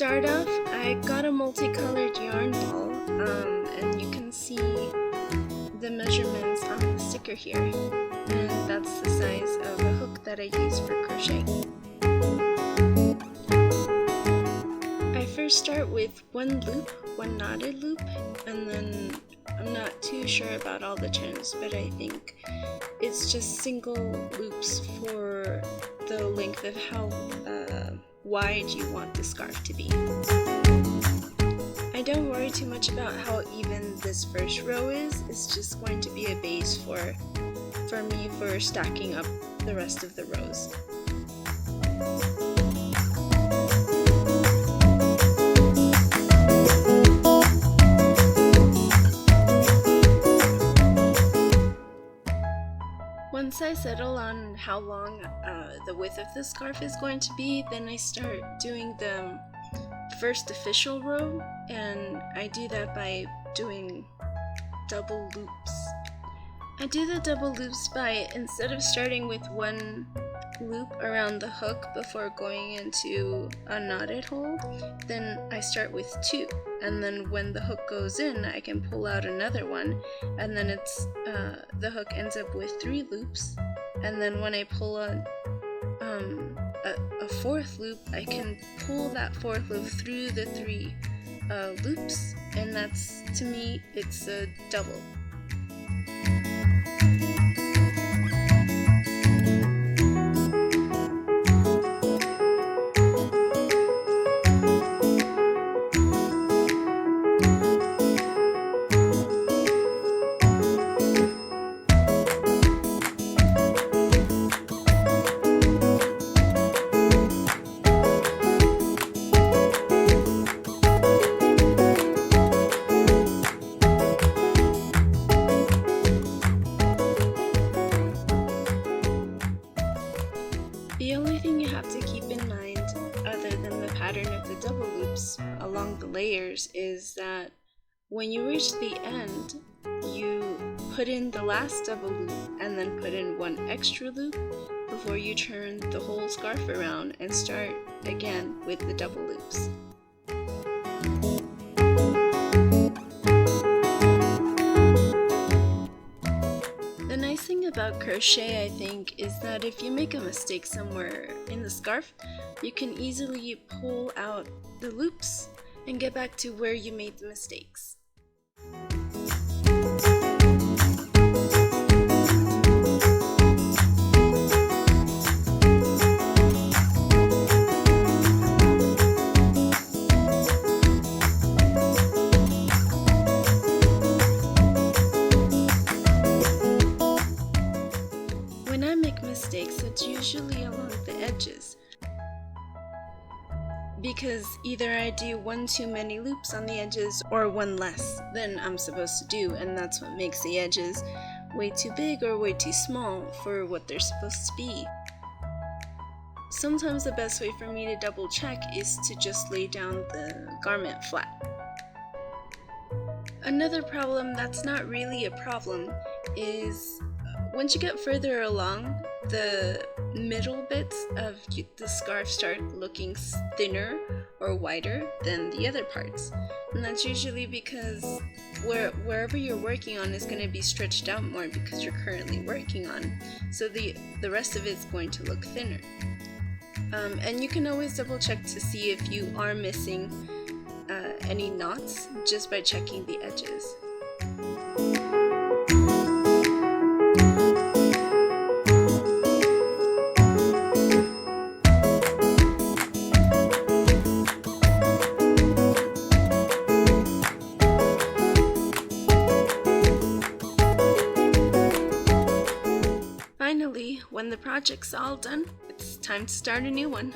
start off, I got a multicolored yarn ball, and you can see the measurements on the sticker here, and that's the size of a hook that I use for crochet. I first start with one loop, one knotted loop, and then I'm not too sure about all the turns, but I think it's just single loops for the length of how wide you want the scarf to be. I don't worry too much about how even this first row is. It's just going to be a base for me for stacking up the rest of the rows. Once I settle on how long the width of the scarf is going to be, then I start doing the first official row, and I do that by doing double loops. I do the double loops by, instead of starting with one loop around the hook before going into a knotted hole, then I start with two, and then when the hook goes in I can pull out another one, and then it's the hook ends up with 3 loops, and then when I pull a fourth loop, I can pull that fourth loop through the 3 loops, and that's, to me, it's a double. The only thing you have to keep in mind, other than the pattern of the double loops along the layers, is that when you reach the end, you put in the last double loop and then put in 1 extra loop before you turn the whole scarf around and start again with the double loops. The nice thing about crochet, I think, is that if you make a mistake somewhere in the scarf, you can easily pull out the loops and get back to where you made the mistakes. When I make mistakes, it's usually along the edges, because either I do 1 too many loops on the edges or 1 less than I'm supposed to do, and that's what makes the edges way too big or way too small for what they're supposed to be. Sometimes the best way for me to double check is to just lay down the garment flat. Another problem that's not really a problem is once you get further along, the middle bits of the scarf start looking thinner or wider than the other parts. And that's usually because wherever you're working on is going to be stretched out more because you're currently working on. So the rest of it's going to look thinner. And you can always double check to see if you are missing any knots just by checking the edges. Finally, when the project's all done, it's time to start a new one.